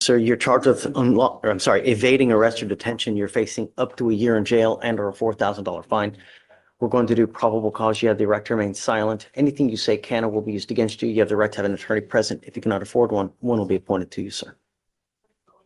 Sir, you're charged with evading arrest or detention. You're facing up to a year in jail and or a $4,000 fine. We're going to do probable cause. You have the right to remain silent. Anything you say can or will be used against you. You have the right to have an attorney present. If you cannot afford one, one will be appointed to you, sir.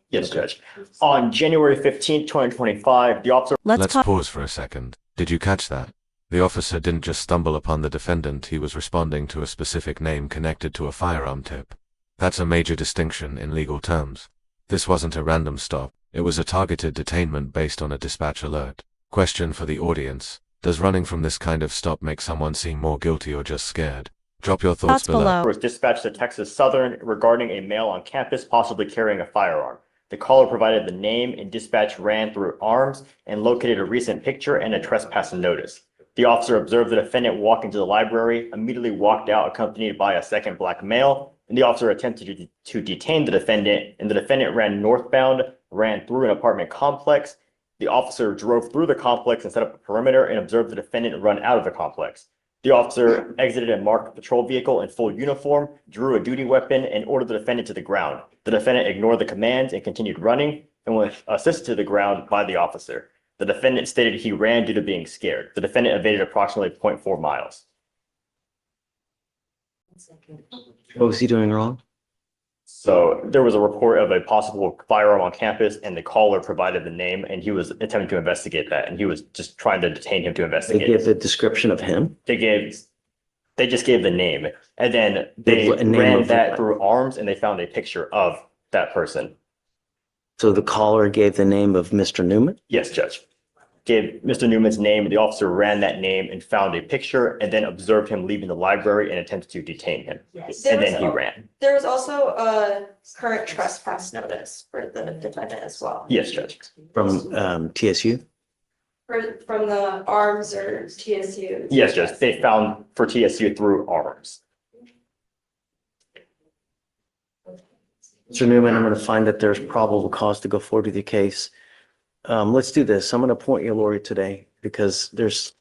Yes, Judge. On January 15th, 2025, the officer... Let's pause for a second. Did you catch that? The officer didn't just stumble upon the defendant, he was responding to a specific name connected to a firearm tip. That's a major distinction in legal terms. This wasn't a random stop, it was a targeted detainment based on a dispatch alert. Question for the audience: does running from this kind of stop make someone seem more guilty or just scared? Drop your thoughts below. Was dispatched to Texas Southern regarding a male on campus possibly carrying a firearm. The caller provided the name and dispatch ran through arms and located a recent picture and a trespass notice. The officer observed the defendant walk into the library, immediately walked out accompanied by a second black male, and the officer attempted to detain the defendant, and the defendant ran northbound, ran through an apartment complex. The officer drove through the complex and set up a perimeter and observed the defendant run out of the complex. The officer exited a marked patrol vehicle in full uniform, drew a duty weapon, and ordered the defendant to the ground. The defendant ignored the commands and continued running and was assisted to the ground by the officer. The defendant stated he ran due to being scared. The defendant evaded approximately 0.4 miles. What was he doing wrong? So there was a report of a possible firearm on campus, and the caller provided the name, and he was attempting to investigate that, and he was just trying to detain him to They investigate. gave the description of him. They just gave the name, and then they ran that through arms, and they found a picture of that person. So the caller gave the name of Mr. Newman? Yes, Judge. Gave Mr. Newman's name. The officer ran that name and found a picture, and then observed him leaving the library and attempted to detain him. Yes. And then he ran. There was also a current trespass notice for the defendant as well. Yes, Judge. From TSU? From the arms or TSU. Yes, Judge. They found for TSU through arms. Mr. Newman, I'm going to find that there's probable cause to go forward with your case. Let's do this. I'm going to appoint you a lawyer today because there's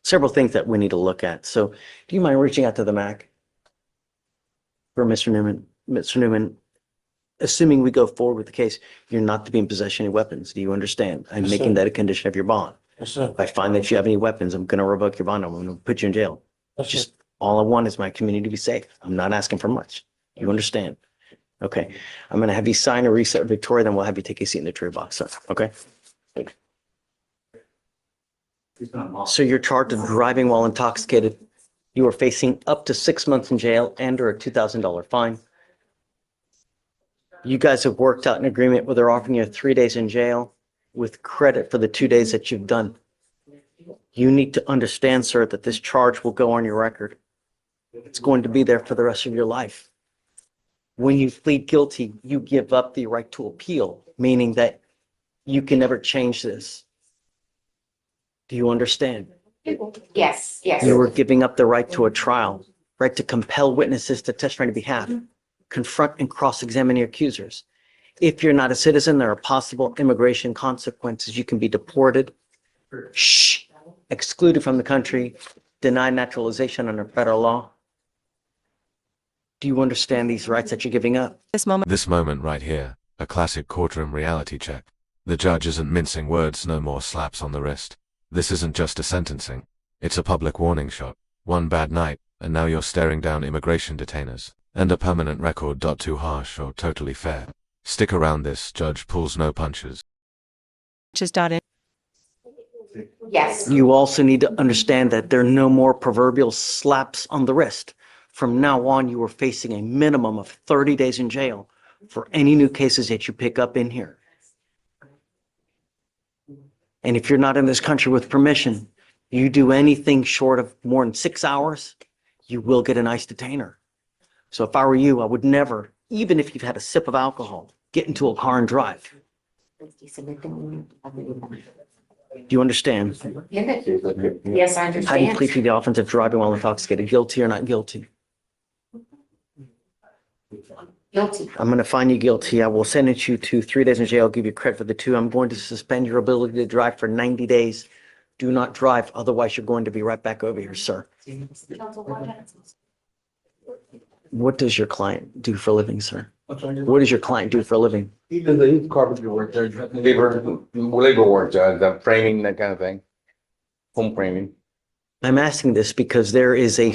several things that we need to look at. So do you mind reaching out to the MAC for Mr. Newman? Mr. Newman, assuming we go forward with the case, you're not to be in possession of any weapons. Do you understand? I'm Yes, making sir. that a condition of your bond. Yes, sir. If I find that you have any weapons, I'm going to revoke your bond. I'm going to put you in jail. Yes, sir. Just all I want is my community to be safe. I'm not asking for much. You understand? Okay. I'm going to have you sign a reset with Victoria, then we'll have you take a seat in the jury box, sir. Okay? So you're charged with driving while intoxicated. You are facing up to 6 months in jail and or a $2,000 fine. You guys have worked out an agreement where they're offering you 3 days in jail with credit for the 2 days that you've done. You need to understand, sir, that this charge will go on your record. It's going to be there for the rest of your life. When you plead guilty, you give up the right to appeal, meaning that you can never change this. Do you understand? Yes, yes. You are giving up the right to a trial, right to compel witnesses to testify on your behalf, confront and cross-examine your accusers. If you're not a citizen, there are possible immigration consequences. You can be deported, excluded from the country, denied naturalization under federal law. Do you understand these rights that you're giving up? This moment right here, a classic courtroom reality check. The judge isn't mincing words, no more slaps on the wrist. This isn't just a sentencing. It's a public warning shot. One bad night, and now you're staring down immigration detainers. And a permanent record. Too harsh or totally fair. Stick around, this judge pulls no punches. Yes. You also need to understand that there are no more proverbial slaps on the wrist. From now on, you are facing a minimum of 30 days in jail for any new cases that you pick up in here. And if you're not in this country with permission, you do anything short of more than 6 hours, you will get an ICE detainer. So if I were you, I would never, even if you've had a sip of alcohol, get into a car and drive. Do you understand? Yes, I How do you understand. plead to the offense of driving while intoxicated? Guilty or not guilty? Guilty. I'm going to find you guilty. I will sentence you to 3 days in jail, give you credit for the 2. I'm going to suspend your ability to drive for 90 days. Do not drive, otherwise you're going to be right back over here, sir. What does your client do for a living, sir? What does your client do for a living? He does the carpentry work there, labor work, the framing, that kind of thing. Home framing. I'm asking this because there is a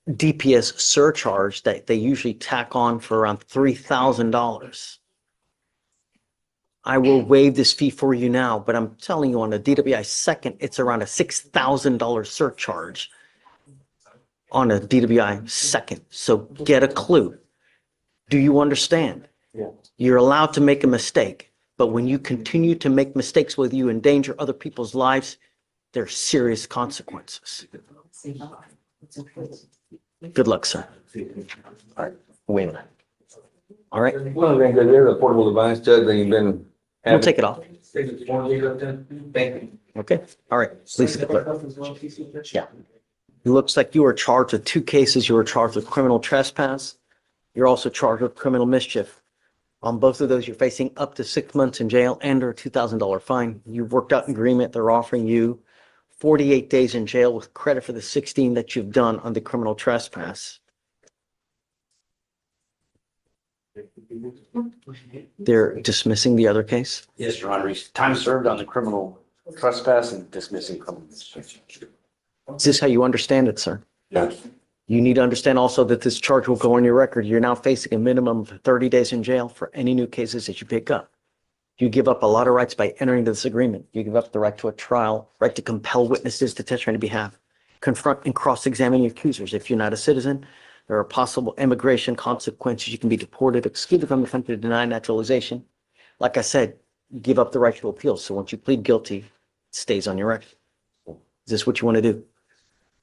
DPS surcharge that they usually tack on for around $3,000. I will waive this fee for you now, but I'm telling you on a DWI second, it's around a $6,000 surcharge on a DWI second. So get a clue. Do you understand? Yeah. You're allowed to make a mistake, but when you continue to make mistakes with you endanger other people's lives, there are serious consequences. Good luck, sir. All right, wait a minute. All right, Well, then there's a portable device, Judge, that you've been. we'll take it off. Thank you. Okay, all right, please declare. Yeah. It looks like you were charged with 2 cases. You were charged with criminal trespass. You're also charged with criminal mischief. On both of those, you're facing up to 6 months in jail and or a $2,000 fine. You've worked out an agreement. They're offering you 48 days in jail with credit for the 16 that you've done on the criminal trespass. They're dismissing the other case. Yes, Your Honor. Time served on the criminal trespass and dismissing criminal mischief. Is this how you understand it, sir? Yes. You need to understand also that this charge will go on your record. You're now facing a minimum of 30 days in jail for any new cases that you pick up. You give up a lot of rights by entering this agreement. You give up the right to a trial, right to compel witnesses to testify on your behalf, confront and cross-examine your accusers. If you're not a citizen, there are possible immigration consequences. You can be deported, excluded from the country, denied naturalization. Like I said, you give up the right to appeal. So once you plead guilty, it stays on your record. Is this what you want to do?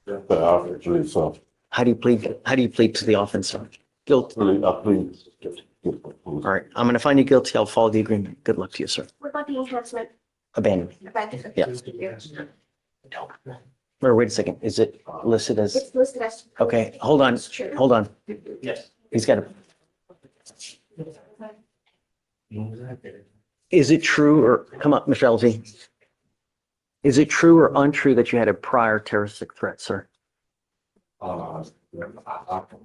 But I believe so. How do you plead? How do you plead to the offense, sir? Guilty. I plead. All right, I'm going to find you guilty. I'll follow the agreement. Good luck to you, sir. What about the enhancement? Abandon. Yeah. Or wait a second. Is it listed as? It's listed as. Okay, hold on. It's true. Hold on. Yes. He's got to. Is it true or come up, Mr. LZ? Is it true or untrue that you had a prior terroristic threat, sir? I'm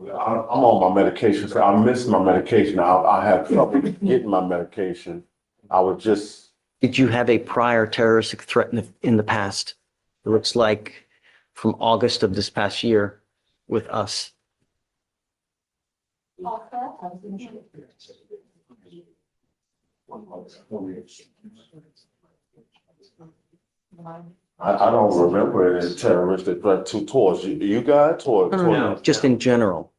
on my medication, so I missed my medication. I had trouble getting my medication. I was just, Did you have a prior terroristic threat in the past? It looks like from August of this past year with us. I don't remember any terroristic threat towards you guys, No, just in general.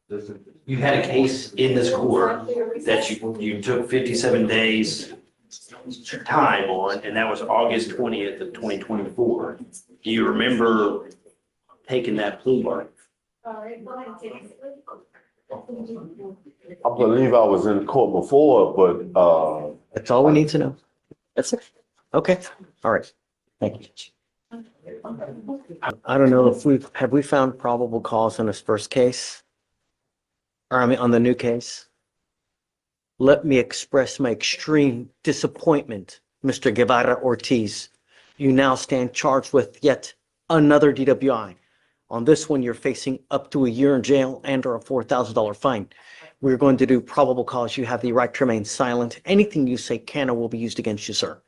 You had a case in this court that you took 57 days time on, and that was August 20th of 2024. Do you remember taking that plea bargain? I believe I was in court before, but, That's all we need to know. That's it. Okay, all right. Thank you. I don't know if have we found probable cause on this first case? Or I mean, on the new case? Let me express my extreme disappointment, Mr. Guevara Ortiz. You now stand charged with yet another DWI. On this one, you're facing up to a year in jail and or a $4,000 fine. We're going to do probable cause. You have the right to remain silent. Anything you say can or will be used against you, sir.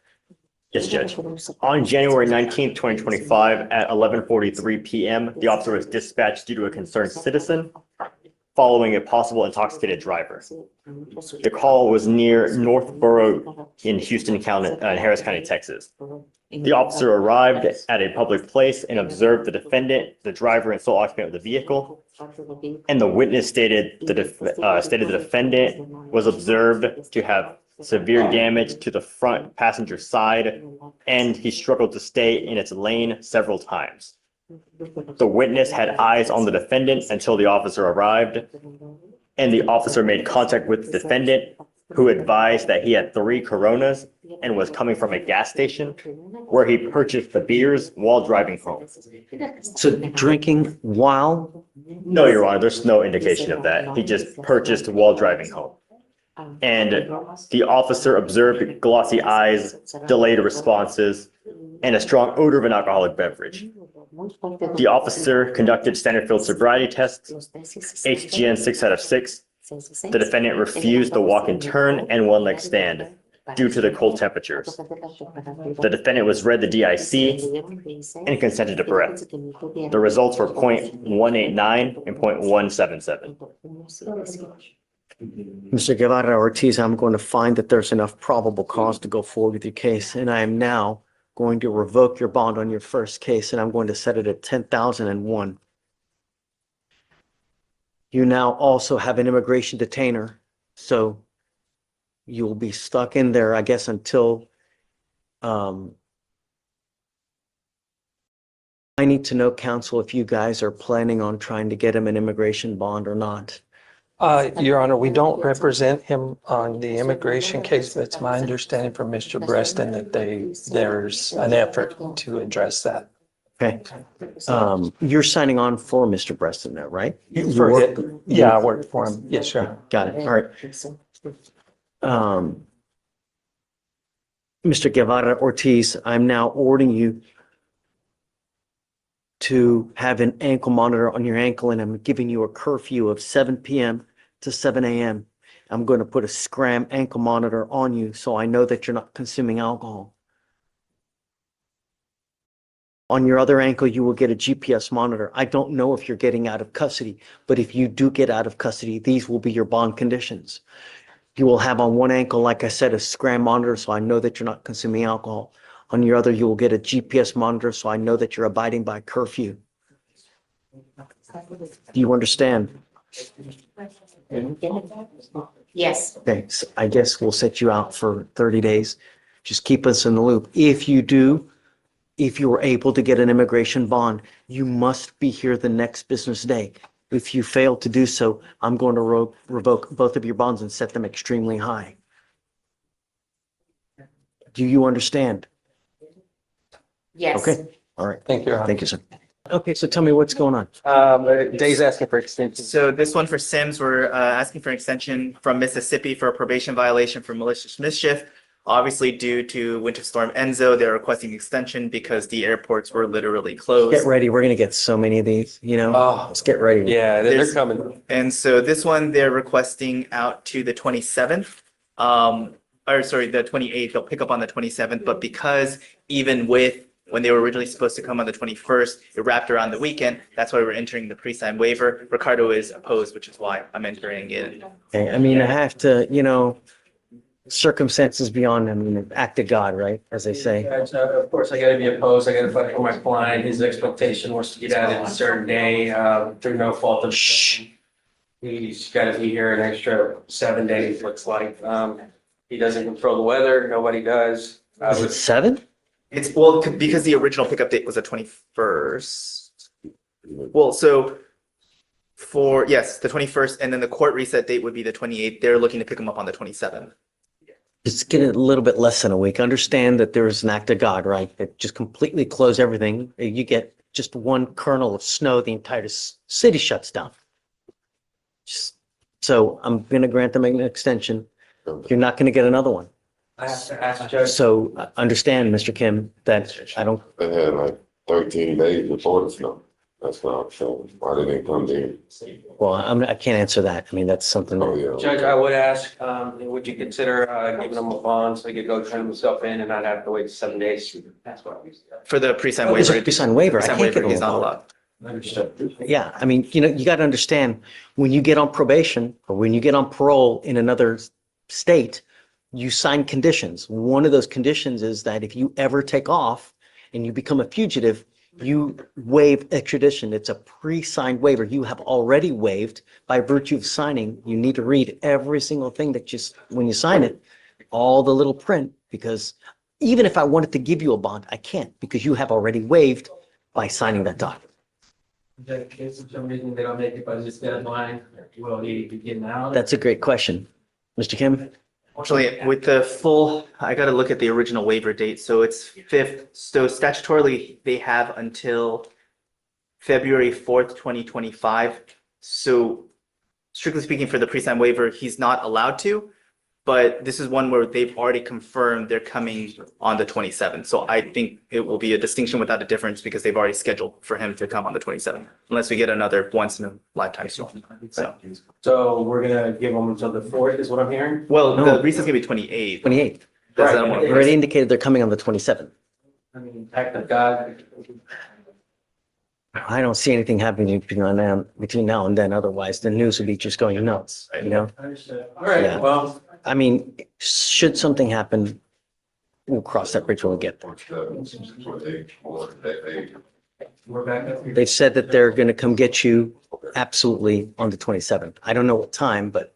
Yes, Judge. On January 19th, 2025, at 11:43 p.m., the officer was dispatched due to a concerned citizen following a possible intoxicated driver. The call was near Northborough in Houston County, Harris County, Texas. The officer arrived at a public place and observed the defendant, the driver, and sole occupant of the vehicle. And the witness stated the defendant was observed to have severe damage to the front passenger side, and he struggled to stay in its lane several times. The witness had eyes on the defendant until the officer arrived, and the officer made contact with the defendant, who advised that he had 3 Coronas and was coming from a gas station where he purchased the beers while driving home. So drinking while? No, Your Honor, there's no indication of that. He just purchased while driving home. And the officer observed glossy eyes, delayed responses, and a strong odor of an alcoholic beverage. The officer conducted standard field sobriety tests, HGN 6 out of 6, The defendant refused the walk and turn and one leg stand due to the cold temperatures. The defendant was read the DIC and consented to breath. The results were .189 and .177. Mr. Guevara Ortiz, I'm going to find that there's enough probable cause to go forward with your case, and I am now going to revoke your bond on your first case, and I'm going to set it at 10,001. You now also have an immigration detainer, so you will be stuck in there, I guess, until I need to know, counsel, if you guys are planning on trying to get him an immigration bond or not. Your Honor, we don't represent him on the immigration case. That's my understanding from Mr. Breston that there's an effort to address that. Okay. You're signing on for Mr. Breston now, right? Yeah, I work for him. Yes, sir. Got it. All right. Mr. Guevara Ortiz, I'm now ordering you to have an ankle monitor on your ankle, and I'm giving you a curfew of 7 p.m. to 7 a.m. I'm going to put a scram ankle monitor on you so I know that you're not consuming alcohol. On your other ankle, you will get a GPS monitor. I don't know if you're getting out of custody, but if you do get out of custody, these will be your bond conditions. You will have on one ankle, like I said, a scram monitor, so I know that you're not consuming alcohol. On your other, you will get a GPS monitor, so I know that you're abiding by curfew. Do you understand? Yes. Okay, so I guess we'll set you out for 30 days. Just keep us in the loop. If you are able to get an immigration bond, you must be here the next business day. If you fail to do so, I'm going to revoke both of your bonds and set them extremely high. Do you understand? Yes. Okay, all right. Thank you, Your Honor. Thank you, sir. Okay, so tell me what's going on. Dave's asking for extension. So this one for Sims, we're asking for an extension from Mississippi for a probation violation for malicious mischief. Obviously, due to Winter Storm Enzo, they're requesting extension because the airports were literally closed. Get ready. We're going to get so many of these, you know? Oh, Let's get ready. yeah, they're coming. And so this one, they're requesting out to the 27th. Or sorry, the 28th. They'll pick up on the 27th. But because even with when they were originally supposed to come on the 21st, it wrapped around the weekend. That's why we're entering the pre-signed waiver. Ricardo is opposed, which is why I'm entering it. Okay, I mean, I have to, you know, circumstances beyond, I mean, act of God, right? As they say. Of course, I gotta be opposed. I gotta fight for my client. His expectation was to get out at a certain day, through no fault of his own. He's gotta be here an extra 7 days, looks like. He doesn't control the weather. Nobody does. Is it 7? It's well because the original pickup date was the 21st. Well, so for yes, the 21st, and then the court reset date would be the 28th. They're looking to pick them up on the 27th. Just get it a little bit less than a week. Understand that there is an act of God, right? That just completely close everything. You get just one kernel of snow, the entire city shuts down. So I'm going to grant them an extension. You're not going to get another one. I have to ask Judge. So understand, Mr. Kim, that I don't. They had like 13 days before the snow. That's what I'm saying. Why didn't they come in? Well, I can't answer that. I mean, that's something. Oh, yeah. Judge, I would ask, would you consider giving him a bond so he could go turn himself in and not have to wait 7 days? That's what we said. For the pre-signed It's waiver. a pre-signed waiver. I Pre-signed can't waiver, give he's them a not bond. allowed. Understood. Yeah, I mean, you know, you got to understand when you get on probation or when you get on parole in another state, you sign conditions. One of those conditions is that if you ever take off and you become a fugitive, you waive extradition. It's a pre-signed waiver. You have already waived by virtue of signing. You need to read every single thing that when you sign it, all the little print, because even if I wanted to give you a bond, I can't because you have already waived by signing that document. Judge, if for some reason they don't make it by this deadline, will he be getting out? That's a great question. Mr. Kim? Actually, with the full, I got to look at the original waiver date. So it's 5th. So statutorily, they have until February 4th, 2025. So strictly speaking, for the pre-signed waiver, he's not allowed to. But this is one where they've already confirmed they're coming on the 27th. So I think it will be a distinction without a difference because they've already scheduled for him to come on the 27th, unless we get another once in a lifetime storm. So we're gonna give them until the 4th is what I'm hearing? Well, No. the recess is gonna be 28th. 28th. Does that Right. one- They already indicated they're coming on the 27th. I mean, act of God. I don't see anything happening between now and then. Otherwise, the news would be just going nuts, you know? Understood. All right, Yeah. well, I mean, should something happen, we'll cross that bridge when we get there. we're back up here. They've said that they're going to come get you absolutely on the 27th. I don't know what time, but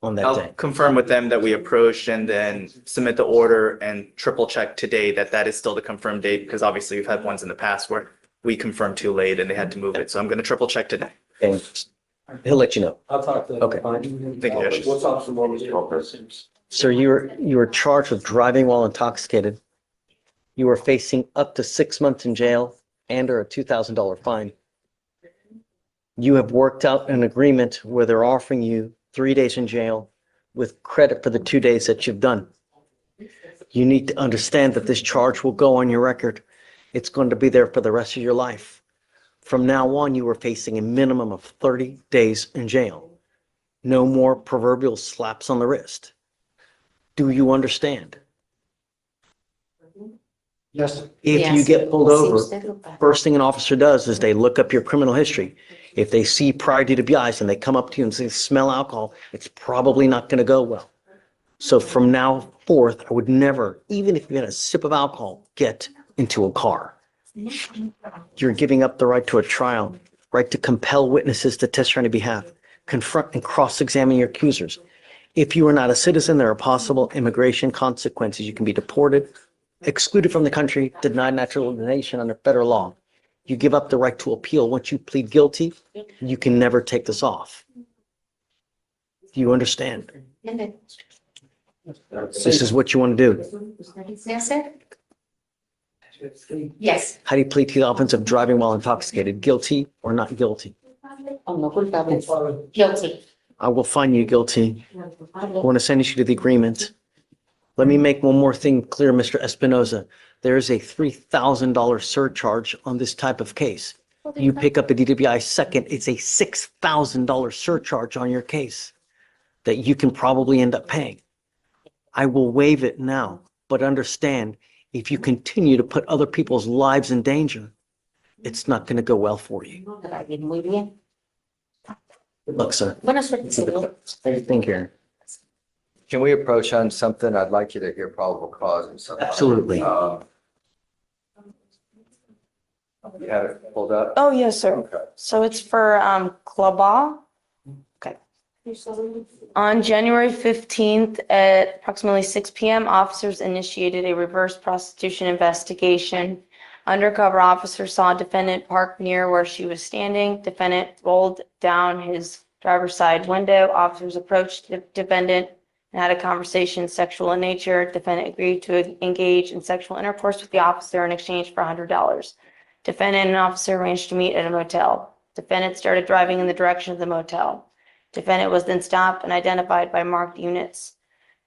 on that I'll day. confirm with them that we approached and then submit the order and triple check today that that is still the confirmed date, because obviously we've had ones in the past where we confirmed too late and they had to move it. So I'm gonna triple check today. And he'll let you know. I'll talk to. Okay. Thank you, Josh. We'll talk some more with you. Sir, you were charged with driving while intoxicated. You were facing up to 6 months in jail and or a $2,000 fine. You have worked out an agreement where they're offering you 3 days in jail with credit for the 2 days that you've done. You need to understand that this charge will go on your record. It's going to be there for the rest of your life. From now on, you are facing a minimum of 30 days in jail. No more proverbial slaps on the wrist. Do you understand? Yes. If you Yes. get pulled Sí, over, usted lo paga. first thing an officer does is they look up your criminal history. If they see prior DWIs and they come up to you and say, smell alcohol, it's probably not going to go well. So from now forth, I would never, even if you had a sip of alcohol, get into a car. You're giving up the right to a trial, right to compel witnesses to testify on your behalf, confront and cross-examine your accusers. If you are not a citizen, there are possible immigration consequences. You can be deported, excluded from the country, denied naturalization under federal law. You give up the right to appeal. Once you plead guilty, you can never take this off. Do you understand? This is what you want to do. ¿Se hace? Yes. How do you plead to the offense of driving while intoxicated? Guilty or not guilty? O no culpable. Guilty. I will find you guilty. I want to send you to the agreement. Let me make one more thing clear, Mr. Espinoza. There is a $3,000 surcharge on this type of case. You pick up a DWI second, it's a $6,000 surcharge on your case that you can probably end up paying. I will waive it now, but understand, if you continue to put other people's lives in danger, it's not going to go well for you. Muy bien. Good luck, sir. Buena suerte, señor. Thank you. Can we approach on something? I'd like you to hear probable cause and something. Absolutely. You have it pulled up? Oh, yes, sir. Okay. So it's for Klaba. Okay. On January 15th at approximately 6 p.m., officers initiated a reverse prostitution investigation. Undercover officers saw a defendant parked near where she was standing. Defendant rolled down his driver's side window. Officers approached the defendant and had a conversation sexual in nature. Defendant agreed to engage in sexual intercourse with the officer in exchange for $100. Defendant and officer arranged to meet at a motel. Defendant started driving in the direction of the motel. Defendant was then stopped and identified by marked units.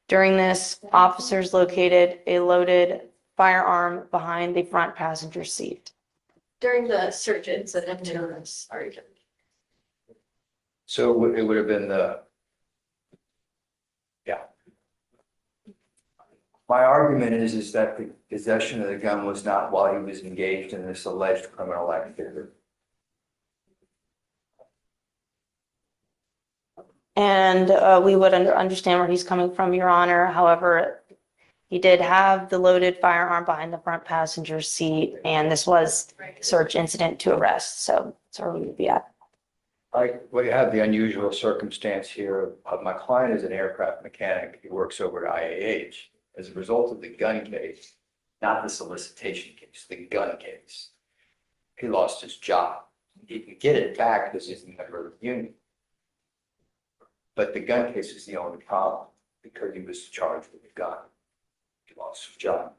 During this, officers located a loaded firearm behind the front passenger seat. During the search incident, sorry. So it would have been yeah. My argument is that the possession of the gun was not while he was engaged in this alleged criminal activity. And we would understand where he's coming from, Your Honor. However, he did have the loaded firearm behind the front passenger seat, and this was a search incident to arrest. So that's where we would be at. We have the unusual circumstance here of my client is an aircraft mechanic. He works over at IAH. As a result of the gun case, not the solicitation case, the gun case, he lost his job. He can get it back because he's a member of the union. But the gun case is the only problem because he was charged with a gun. He lost his job.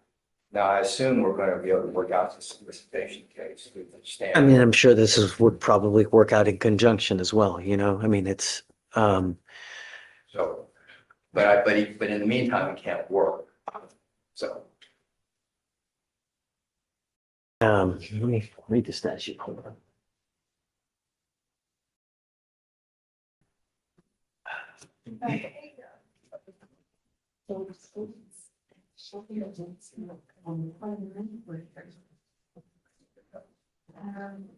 Now, I assume we're going to be able to work out the solicitation case. We understand. I mean, I'm sure would probably work out in conjunction as well, you know? I mean, it's, So but in the meantime, he can't work. So. Let me read the statute. Hold on.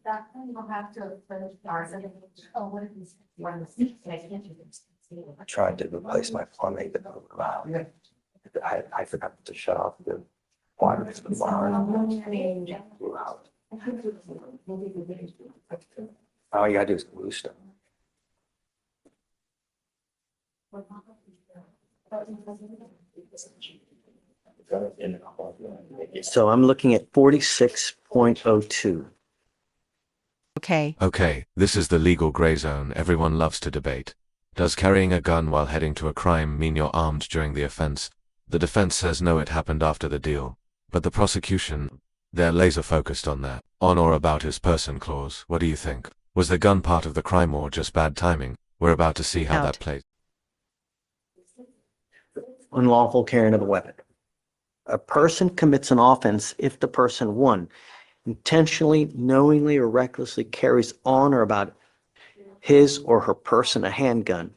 That will have to finish ours. I tried to replace my plumbing, but I forgot to shut off the water. All you gotta do is glue stuff. So I'm looking at 46.02. Okay. Okay, this is the legal gray zone everyone loves to debate. Does carrying a gun while heading to a crime mean you're armed during the offense? The defense says no, it happened after the deal. But the prosecution, they're laser focused on that on or about his person clause. What do you think? Was the gun part of the crime or just bad timing? We're about to see how that plays. Unlawful carrying of a weapon. A person commits an offense if the person, one, intentionally, knowingly, or recklessly carries on or about his or her person a handgun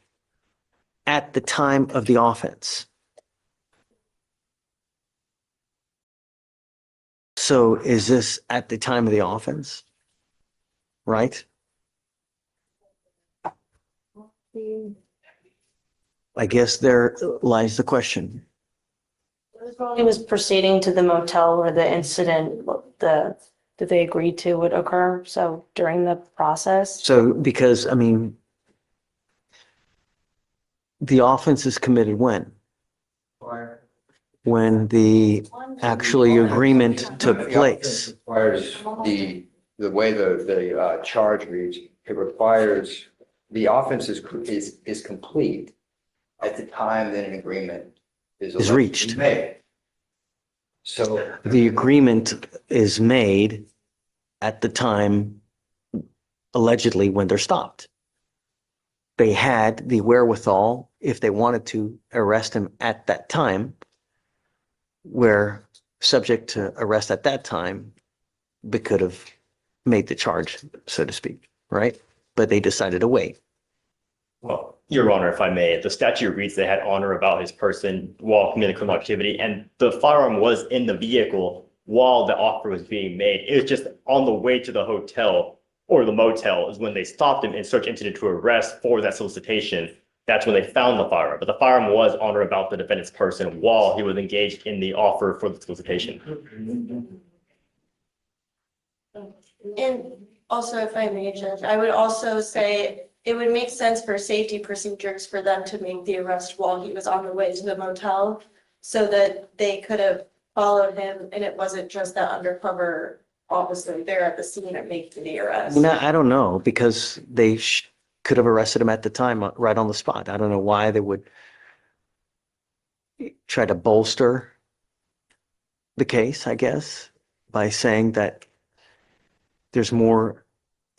at the time of the offense. So is this at the time of the offense? Right? I guess there lies the question. He was proceeding to the motel where the incident, that they agreed to would occur, so during the process. So because, I mean, the offense is committed when? When the actually agreement took place. Requires the way the charge reads, it requires, the offense is complete at the time that an agreement is reached. made. So The agreement is made at the time, allegedly, when they're stopped. They had the wherewithal, if they wanted to, arrest him at that time, where subject to arrest at that time, they could have made the charge, so to speak, right? But they decided to wait. Well, Your Honor, if I may, the statute reads they had honor about his person while committing criminal activity, and the firearm was in the vehicle while the offer was being made. It was just on the way to the hotel or the motel is when they stopped him and search incident to arrest for that solicitation. That's when they found the firearm. But the firearm was on or about the defendant's person while he was engaged in the offer for the solicitation. And also, if I may, Judge, I would also say it would make sense for safety procedures for them to make the arrest while he was on the way to the motel so that they could have followed him and it wasn't just that undercover officer there at the scene and making the arrest. I don't know, because they could have arrested him at the time, right on the spot. I don't know why they would try to bolster the case, I guess, by saying that there's more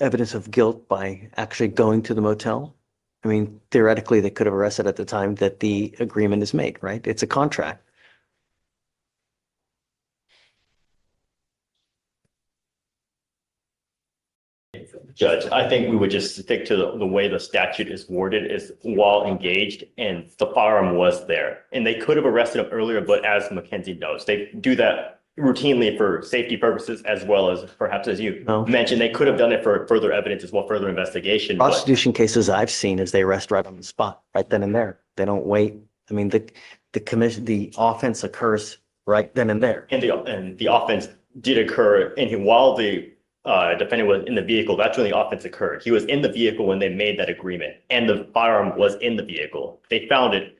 evidence of guilt by actually going to the motel. I mean, theoretically, they could have arrested at the time that the agreement is made, right? It's a contract. Judge, I think we would just stick to the way the statute is worded is while engaged and the firearm was there. And they could have arrested him earlier, but as Mackenzie knows, they do that routinely for safety purposes as well as perhaps as you mentioned, they could have done it for further evidence as well, further investigation. Prostitution cases I've seen is they arrest right on the spot, right then and there. They don't wait. I mean, the offense occurs right then and there. And the offense did occur, and while the defendant was in the vehicle, that's when the offense occurred. He was in the vehicle when they made that agreement, and the firearm was in the vehicle. They found it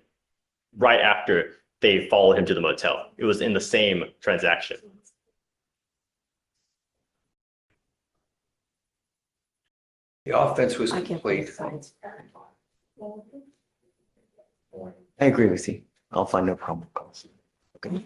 right after they followed him to the motel. It was in the same transaction. the offense was complete. I agree with you. I'll find no problem. Okay.